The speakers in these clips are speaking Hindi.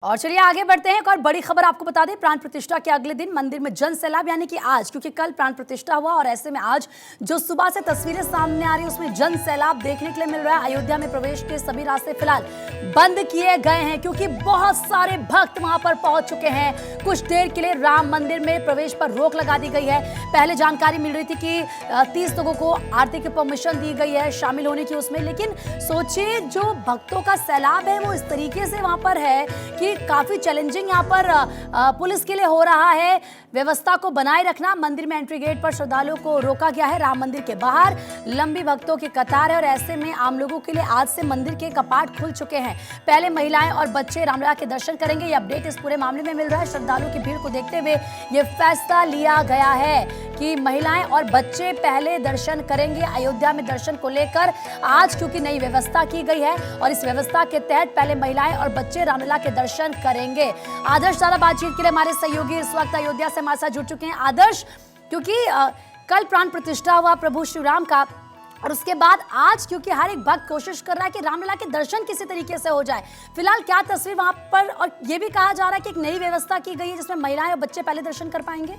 और चलिए आगे बढ़ते हैं। एक और बड़ी खबर आपको बता दें, प्राण प्रतिष्ठा के अगले दिन मंदिर में जन सैलाब, यानी कि आज, क्योंकि कल प्राण प्रतिष्ठा हुआ और ऐसे में आज जो सुबह से तस्वीरें सामने आ रही है उसमें जन सैलाब देखने के लिए मिल रहा है। अयोध्या में प्रवेश के सभी रास्ते फिलहाल बंद किए गए हैं क्योंकि बहुत सारे भक्त वहां पर पहुंच चुके हैं। कुछ देर के लिए राम मंदिर में प्रवेश पर रोक लगा दी गई है। पहले जानकारी मिल रही थी कि 30 लोगों को आरती की परमिशन दी गई है शामिल होने की उसमें, लेकिन सोचिए जो भक्तों का सैलाब है वो इस तरीके से वहां पर है कि काफी चैलेंजिंग यहाँ पर पुलिस के लिए हो रहा है व्यवस्था को बनाए रखना। मंदिर में एंट्री गेट पर श्रद्धालुओं को रोका गया है। राम मंदिर के बाहर लंबी भक्तों की कतार है और ऐसे में आम लोगों के लिए आज से मंदिर के कपाट खुल चुके हैं। पहले महिलाएं और बच्चे रामलला के दर्शन करेंगे। ये अपडेट इस पूरे मामले में मिल रहा है। श्रद्धालुओं की भीड़ को देखते हुए ये फैसला लिया गया है कि महिलाएं और बच्चे पहले दर्शन करेंगे। अयोध्या में दर्शन को लेकर आज क्योंकि नई व्यवस्था की गई है और इस व्यवस्था के तहत पहले महिलाएं और बच्चे रामलला के दर्शन करेंगे। आदर्श ज्यादा बातचीत के लिए हमारे सहयोगी इस वक्त अयोध्या से हमारे साथ जुड़ चुके हैं। आदर्श, क्योंकि कल प्राण प्रतिष्ठा हुआ प्रभु श्री राम का और उसके बाद आज क्योंकि हर एक भक्त कोशिश कर रहा है कि रामलला के दर्शन किसी तरीके से हो जाए, फिलहाल क्या तस्वीर वहां पर, और ये भी कहा जा रहा है कि एक नई व्यवस्था की गई है जिसमें महिलाएं और बच्चे पहले दर्शन कर पाएंगे।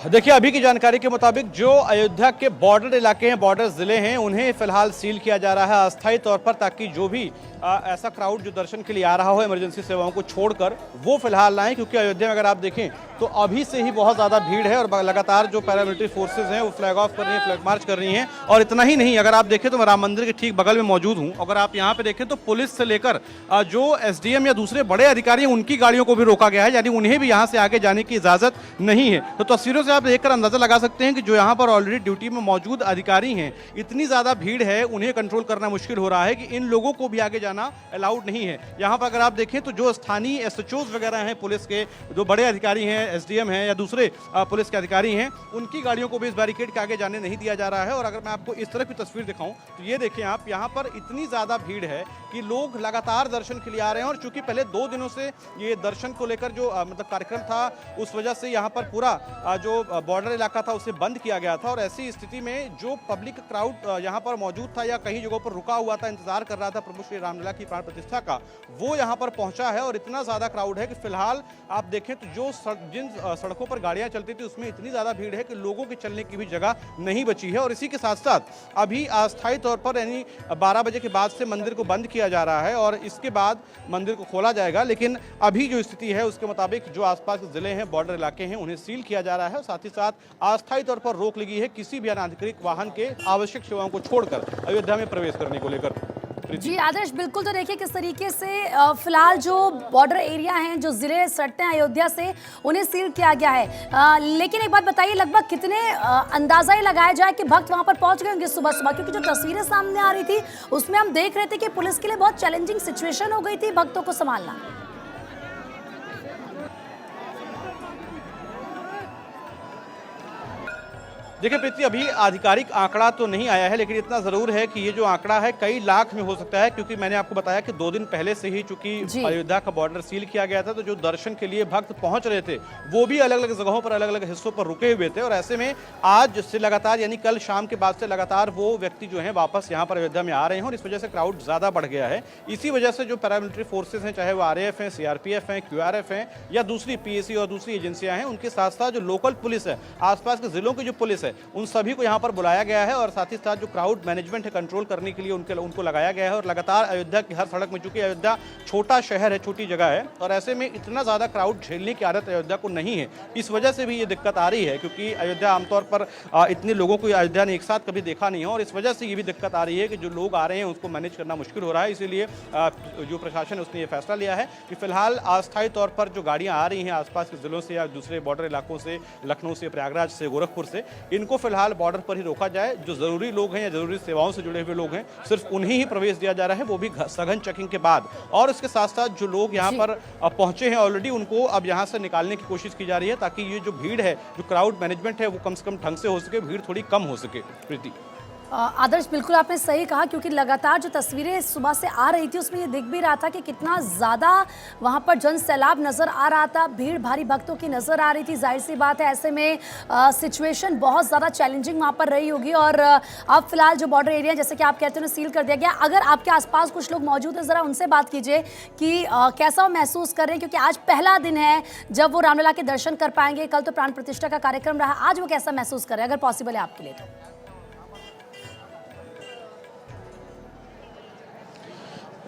देखिए, अभी की जानकारी के मुताबिक जो अयोध्या के बॉर्डर इलाके हैं, बॉर्डर जिले हैं, उन्हें फिलहाल सील किया जा रहा है अस्थायी तौर पर, ताकि जो भी ऐसा क्राउड जो दर्शन के लिए आ रहा हो इमरजेंसी सेवाओं को छोड़कर वो फिलहाल ना आए। क्योंकि अयोध्या में अगर आप देखें तो अभी से ही बहुत ज़्यादा भीड़ है और लगातार जो पैरामिलिट्री फोर्सेज हैं वो फ्लैग ऑफ कर रही हैं, फ्लैग मार्च कर रही हैं। और इतना ही नहीं, अगर आप देखें तो मैं राम मंदिर के ठीक बगल में मौजूद हूँ। अगर आप यहाँ पे देखें तो पुलिस से लेकर जो एसडीएम या दूसरे बड़े अधिकारी हैं उनकी गाड़ियों को भी रोका गया है, यानी उन्हें भी यहाँ से आगे जाने की इजाज़त नहीं है। तो तस्वीरों से आप देखकर अंदाजा लगा सकते हैं कि जो यहाँ पर ऑलरेडी ड्यूटी में मौजूद अधिकारी हैं, इतनी ज़्यादा भीड़ है, उन्हें कंट्रोल करना मुश्किल हो रहा है कि इन लोगों को भी आगे जाना अलाउड नहीं है। यहाँ पर अगर आप देखें तो जो स्थानीय एसएचओज वगैरह हैं, पुलिस के जो बड़े अधिकारी हैं, एसडीएम हैं या दूसरे पुलिस के अधिकारी हैं, उनकी गाड़ियों को भी इस बैरिकेड के आगे जाने नहीं दिया जा रहा है। और अगर मैं आपको इस तरह की तस्वीर दिखाऊं तो ये देखें आप, यहाँ पर इतनी ज़्यादा भीड़ है कि लोग लगातार दर्शन के लिए आ रहे हैं। और चूंकि पहले 2 दिनों से ये दर्शन को लेकर जो मतलब कार्यक्रम था, उस वजह से यहाँ पर पूरा जो बॉर्डर इलाका था उसे बंद किया गया था। और ऐसी स्थिति में जो पब्लिक क्राउड यहाँ पर मौजूद था या कई जगहों पर रुका हुआ था, इंतजार कर रहा था प्रभु श्री रामलला की प्राण प्रतिष्ठा का, वो यहाँ पर पहुंचा है। और इतना ज़्यादा क्राउड है कि फिलहाल आप देखें तो जो जिन सड़कों पर गाड़ियां चलती थी उसमें इतनी ज़्यादा भीड़ है कि लोगों के चलने की भी जगह नहीं बची है। और इसी के साथ साथ अभी अस्थायी तौर पर यानी 12 बजे के बाद से मंदिर को बंद किया जा रहा है और इसके बाद मंदिर को खोला जाएगा। लेकिन अभी जो स्थिति है उसके मुताबिक जो आसपास के जिले हैं, बॉर्डर इलाके हैं, उन्हें सील किया जा रहा है। और साथ ही साथ अस्थायी तौर पर रोक लगी है किसी भी अनाधिकृत वाहन के आवश्यक सेवाओं को छोड़कर अयोध्या में प्रवेश करने को लेकर। जी आदर्श, बिल्कुल। तो देखिए किस तरीके से फिलहाल जो बॉर्डर एरिया हैं, जो जिले सटते हैं अयोध्या से, उन्हें सील किया गया है। लेकिन एक बात बताइए, लगभग कितने अंदाजा ही लगाया जाए कि भक्त वहां पर पहुंच गए होंगे सुबह सुबह? क्योंकि जो तस्वीरें सामने आ रही थी उसमें हम देख रहे थे कि पुलिस के लिए बहुत चैलेंजिंग सिचुएशन हो गई थी भक्तों को संभालना। देखिए प्रीति, अभी आधिकारिक आंकड़ा तो नहीं आया है, लेकिन इतना जरूर है कि ये जो आंकड़ा है कई लाख में हो सकता है। क्योंकि मैंने आपको बताया कि 2 दिन पहले से ही चूंकि अयोध्या का बॉर्डर सील किया गया था, तो जो दर्शन के लिए भक्त पहुंच रहे थे वो भी अलग अलग जगहों पर, अलग अलग हिस्सों पर रुके हुए थे। और ऐसे में आज से लगातार, यानी कल शाम के बाद से लगातार वो व्यक्ति जो है वापस यहाँ पर अयोध्या में आ रहे हैं और इस वजह से क्राउड ज्यादा बढ़ गया है। इसी वजह से जो पैरामिलिट्री फोर्सेज हैं, चाहे वो आरएएफ हैं, सीआरपीएफ हैं, क्यूआरएफ हैं या दूसरी पीएसी और दूसरी एजेंसियां हैं, उनके साथ साथ जो लोकल पुलिस है, आसपास के जिलों की जो पुलिस है, उन सभी को यहाँ पर बुलाया गया है। और साथ ही साथ जो क्राउड मैनेजमेंट है, कंट्रोल करने के लिए उनको लगाया गया है। और लगातार अयोध्या की हर सड़क में, चूंकि अयोध्या छोटा शहर है, छोटी जगह है, और ऐसे में इतना ज़्यादा क्राउड झेलने की आदत अयोध्या को नहीं है। इस वजह से भी ये दिक्कत आ रही है, क्योंकि अयोध्या आमतौर पर इतने लोगों को अयोध्या ने एक साथ कभी देखा नहीं है। और इस वजह से ये भी दिक्कत आ रही है कि जो लोग आ रहे हैं उसको मैनेज करना मुश्किल हो रहा है। इसीलिए जो प्रशासन है उसने ये फैसला लिया है कि फिलहाल अस्थायी तौर पर जो गाड़ियाँ आ रही हैं आसपास के जिलों से या दूसरे बॉर्डर इलाकों से, लखनऊ से, प्रयागराज से, गोरखपुर से, इनको फिलहाल बॉर्डर पर ही रोका जाए। जो जरूरी लोग हैं या जरूरी सेवाओं से जुड़े हुए लोग हैं, सिर्फ उन्हीं ही प्रवेश दिया जा रहा है, वो भी सघन चेकिंग के बाद। और इसके साथ साथ जो लोग यहाँ पर पहुंचे हैं ऑलरेडी, उनको अब यहाँ से निकालने की कोशिश की जा रही है, ताकि ये जो भीड़ है, जो क्राउड मैनेजमेंट है, वो कम से कम ढंग से हो सके, भीड़ थोड़ी कम हो सके। प्रीति। आदर्श, बिल्कुल आपने सही कहा, क्योंकि लगातार जो तस्वीरें सुबह से आ रही थी उसमें ये दिख भी रहा था कि कितना ज़्यादा वहाँ पर जन सैलाब नज़र आ रहा था, भीड़ भारी भक्तों की नज़र आ रही थी। जाहिर सी बात है, ऐसे में सिचुएशन बहुत ज़्यादा चैलेंजिंग वहाँ पर रही होगी। और अब फिलहाल जो बॉर्डर एरिया जैसे कि आप कहते हैं सील कर दिया गया। अगर आपके आसपास कुछ लोग मौजूद हैं, ज़रा उनसे बात कीजिए कि कैसा वो महसूस कर रहे हैं, क्योंकि आज पहला दिन है जब वो रामलला के दर्शन कर पाएंगे। कल तो प्राण प्रतिष्ठा का कार्यक्रम रहा, आज वो कैसा महसूस कर रहे हैं, अगर पॉसिबल है आपके लिए तो।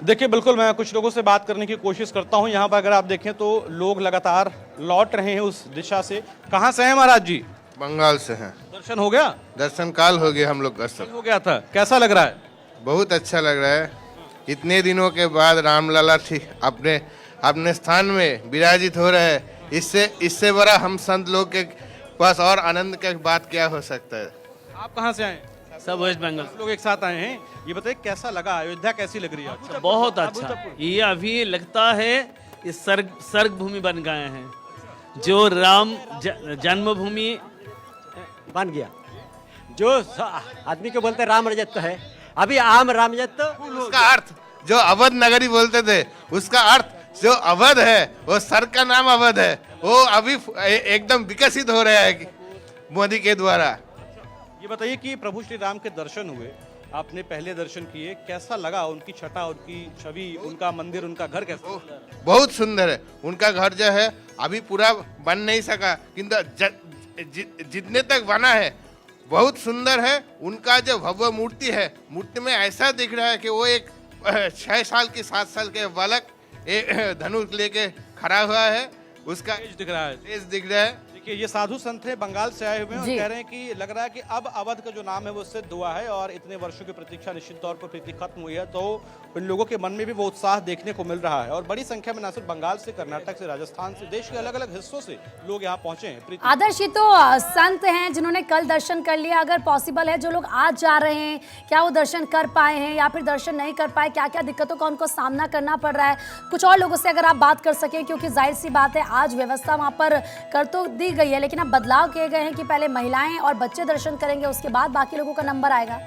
देखिए, बिल्कुल मैं कुछ लोगों से बात करने की कोशिश करता हूं। यहाँ पर अगर आप देखें तो लोग लगातार लौट रहे हैं उस दिशा से। कहाँ से हैं महाराज जी? बंगाल से हैं। दर्शन हो गया? दर्शन काल हो गया हम लोग का सब। हो गया था, कैसा लग रहा है? बहुत अच्छा लग रहा है। इतने दिनों के बाद रामलला ठीक अपने अपने स्थान में विराजित हो रहे हैं। इससे बड़ा हम संत लोग के पास और आनंद की बात क्या हो सकता है। आप कहाँ से आए? सब वेस्ट बंगाल। लोग एक साथ आए हैं। ये बताइए कैसा लगा, अयोध्या कैसी लग रही है? अच्छा, बहुत अच्छा। ये अभी लगता है ये स्वर्ग भूमि बन गए हैं। जो राम जन्मभूमि बन गया, जो आदमी को बोलते राम रजत है, अभी आम राम रजत। उसका अर्थ जो अवध नगरी बोलते थे, उसका अर्थ जो अवध है, वो सर का नाम अवध है, वो अभी एकदम विकसित हो रहा है मोदी के द्वारा। ये बताइए कि प्रभु श्री राम के दर्शन हुए, आपने पहले दर्शन किए, कैसा लगा? उनकी छटा, उनकी छवि, उनका मंदिर, उनका घर कैसा? बहुत सुंदर है। उनका घर जो है अभी पूरा बन नहीं सका, किंतु जितने तक बना है बहुत सुंदर है। उनका जो भव्य मूर्ति है, मूर्ति में ऐसा दिख रहा है कि वो एक 6 साल की 7 साल के बालक एक धनुष लेके खड़ा हुआ है। उसका तेज दिख रहा है, तेज दिख रहा है। देखिए, ये साधु संत है, बंगाल से आए हुए हैं और जी। कह रहे हैं कि लग रहा है कि अब अवध का जो नाम है वो सिद्ध हुआ है और इतने वर्षों की प्रतीक्षा निश्चित तौर पर प्रीति खत्म हुई है। तो इन लोगों के मन में भी वो उत्साह देखने को मिल रहा है और बड़ी संख्या में न सिर्फ बंगाल से, कर्नाटक से, राजस्थान से, देश के अलग अलग हिस्सों से लोग यहाँ पहुंचे हैं। प्रीति, आदर्श, ये तो संत हैं जिन्होंने कल दर्शन कर लिया। अगर पॉसिबल है, जो लोग आज जा रहे हैं, क्या वो दर्शन कर पाए हैं या फिर दर्शन नहीं कर पाए? क्या क्या दिक्कतों का उनको सामना करना पड़ रहा है? कुछ और लोगों से अगर आप बात कर सकें, क्योंकि जाहिर सी बात है आज व्यवस्था वहाँ पर कर तो दी गई है, लेकिन अब बदलाव किए गए हैं कि पहले महिलाएं और बच्चे दर्शन करेंगे, उसके बाद बाकी लोगों का नंबर आएगा।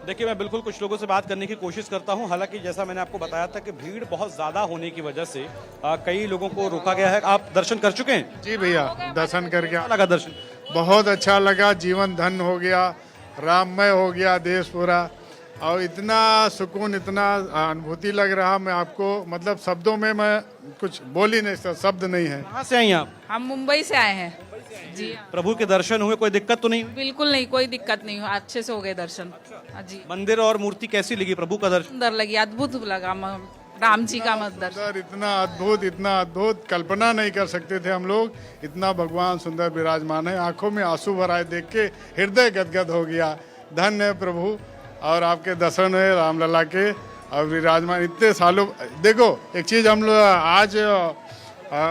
देखिए, मैं बिल्कुल कुछ लोगों से बात करने की कोशिश करता हूं। हालांकि जैसा मैंने आपको बताया था कि भीड़ बहुत ज़्यादा होने की वजह से कई लोगों को रोका गया है। आप दर्शन कर चुके हैं? जी भैया, दर्शन करके क्या लगा दर्शन? बहुत अच्छा लगा। जीवन धन्य हो गया, राममय हो गया देश पूरा, और इतना सुकून, इतना अनुभूति लग रहा। मैं आपको मतलब शब्दों में मैं कुछ बोल ही नहीं सकता, शब्द नहीं है। कहाँ से आई आप? हम मुंबई से आए हैं जी। प्रभु के दर्शन हुए, कोई दिक्कत तो नहीं हुई? बिल्कुल नहीं, कोई दिक्कत नहीं, अच्छे से हो गए दर्शन। हाँ जी, मंदिर और मूर्ति कैसी लगी प्रभु का दर्शन? सुंदर लगी, अद्भुत लगा राम जी का दर्शन। सुंदर, इतना अद्भुत कल्पना नहीं कर सकते थे हम लोग। इतना भगवान सुंदर विराजमान है, आंखों में आंसू भर आए, देख के हृदय गदगद हो गया। धन्य है प्रभु, और आपके दर्शन है रामलला के और विराजमान इतने सालों। देखो एक चीज़, हम लोग आज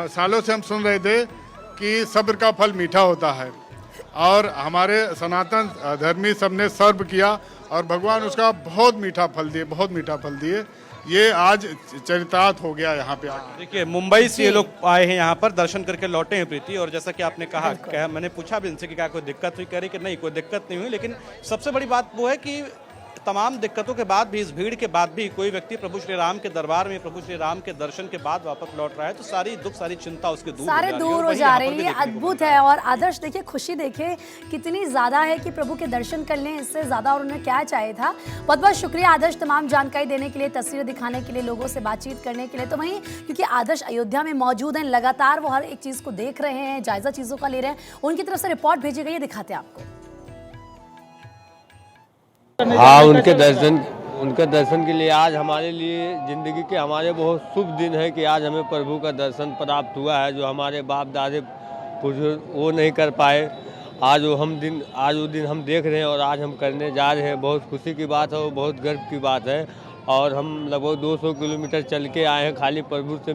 सालों से हम सुन रहे थे कि सब्र का फल मीठा होता है, और हमारे सनातन धर्मी सबने सर्व किया और भगवान उसका बहुत मीठा फल दिए, बहुत मीठा फल दिए। ये आज चरितार्थ हो गया यहाँ पे आके। देखिए, मुंबई से ये लोग आए हैं यहाँ पर, दर्शन करके लौटे हैं प्रीति। और जैसा कि आपने कहा, मैंने पूछा भी इनसे कि क्या कोई दिक्कत हुई, कह रही कि नहीं कोई दिक्कत नहीं हुई। लेकिन सबसे बड़ी बात वो है कि तमाम दिक्कतों के बाद भी, इस भीड़ के बाद भी कोई व्यक्ति प्रभु श्री राम के दरबार में, प्रभु श्री राम के दर्शन के बाद वापस लौट रहा है, तो सारी दुख, सारी चिंता उसके सारे दूर हो जा रही है। ये अद्भुत है। और आदर्श, देखिए खुशी देखिए कितनी ज्यादा है कि प्रभु के दर्शन कर लें, इससे ज्यादा और उन्हें क्या चाहिए था। बहुत बहुत शुक्रिया आदर्श, तमाम जानकारी देने के लिए, तस्वीरें दिखाने के लिए, लोगों से बातचीत करने के लिए। तो वहीं क्योंकि आदर्श अयोध्या में मौजूद हैं, लगातार वो हर एक चीज को देख रहे हैं, जायजा चीजों का ले रहे हैं, उनकी तरफ से रिपोर्ट भेजी गई है, दिखाते हैं आपको। हाँ, उनके दर्शन के लिए आज हमारे लिए ज़िंदगी के हमारे बहुत शुभ दिन है कि आज हमें प्रभु का दर्शन प्राप्त हुआ है, जो हमारे बाप दादे बुजुर्ग वो नहीं कर पाए। आज वो दिन हम देख रहे हैं और आज हम करने जा रहे हैं। बहुत खुशी की बात है और बहुत गर्व की बात है। और हम लगभग 200 किलोमीटर चल के आए हैं खाली प्रभु से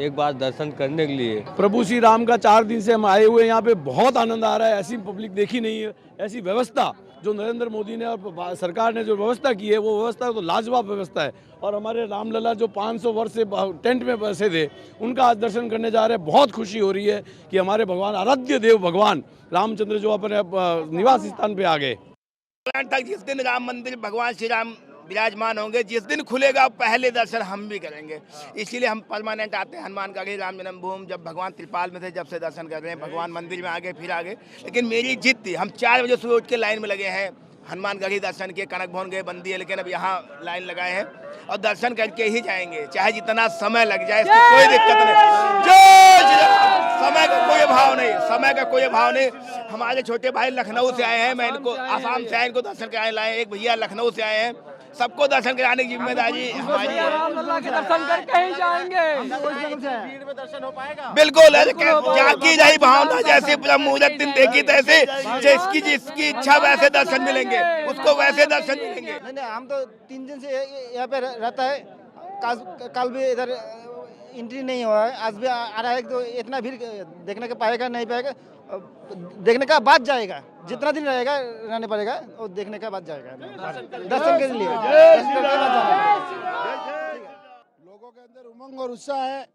एक बार दर्शन करने के लिए। प्रभु श्री राम का 4 दिन से हम आए हुए हैं, यहाँ पे बहुत आनंद आ रहा है। ऐसी पब्लिक देखी नहीं है, ऐसी व्यवस्था जो नरेंद्र मोदी ने और सरकार ने जो व्यवस्था की है वो व्यवस्था तो लाजवाब व्यवस्था है। और हमारे रामलला जो 500 वर्ष से टेंट में बसे थे उनका आज दर्शन करने जा रहे हैं। बहुत खुशी हो रही है कि हमारे भगवान आराध्य देव भगवान रामचंद्र जो अपने निवास स्थान पे आ गए। तक जिस दिन राम मंदिर भगवान श्री राम विराजमान होंगे, जिस दिन खुलेगा पहले दर्शन हम भी करेंगे। इसीलिए हम परमानेंट आते हैं हनुमानगढ़ी राम जन्मभूमि। जब भगवान त्रिपाल में थे जब से दर्शन कर रहे हैं, भगवान मंदिर में आगे फिर आगे। लेकिन मेरी जिद थी, हम 4 बजे सुबह उठ के लाइन में लगे हैं, हनुमानगढ़ी दर्शन किए, कनक भवन गए, बंदी है, लेकिन अब यहाँ लाइन लगाए हैं और दर्शन करके ही जाएंगे, चाहे जितना समय लग जाए, इसमें कोई दिक्कत नहीं। समय का कोई भाव नहीं, समय का कोई भाव नहीं। हमारे छोटे भाई लखनऊ से आए हैं, मैं इनको आसाम से आए, इनको दर्शन कराने लाए। एक भैया लखनऊ से आए हैं, सबको दर्शन कराने की जिम्मेदारी हमारी है। दर्शन करके ही जाएंगे। बिल्कुल, जाकी रही भावना, जैसे मुहूर्त दिन देखी तैसे, जिसकी इच्छा वैसे दर्शन मिलेंगे, उसको वैसे दर्शन मिलेंगे। नहीं, हम तो 3 दिन से यहाँ पे रहता है। कल भी इधर एंट्री नहीं हुआ है, आज भी आ रहा है। तो इतना भीड़ देखने का पाएगा नहीं पाएगा, देखने का बाद जाएगा। जितना दिन रहेगा रहने पड़ेगा और देखने का बाद जाएगा दर्शन के लिए। लोगों के अंदर उमंग और उत्साह है।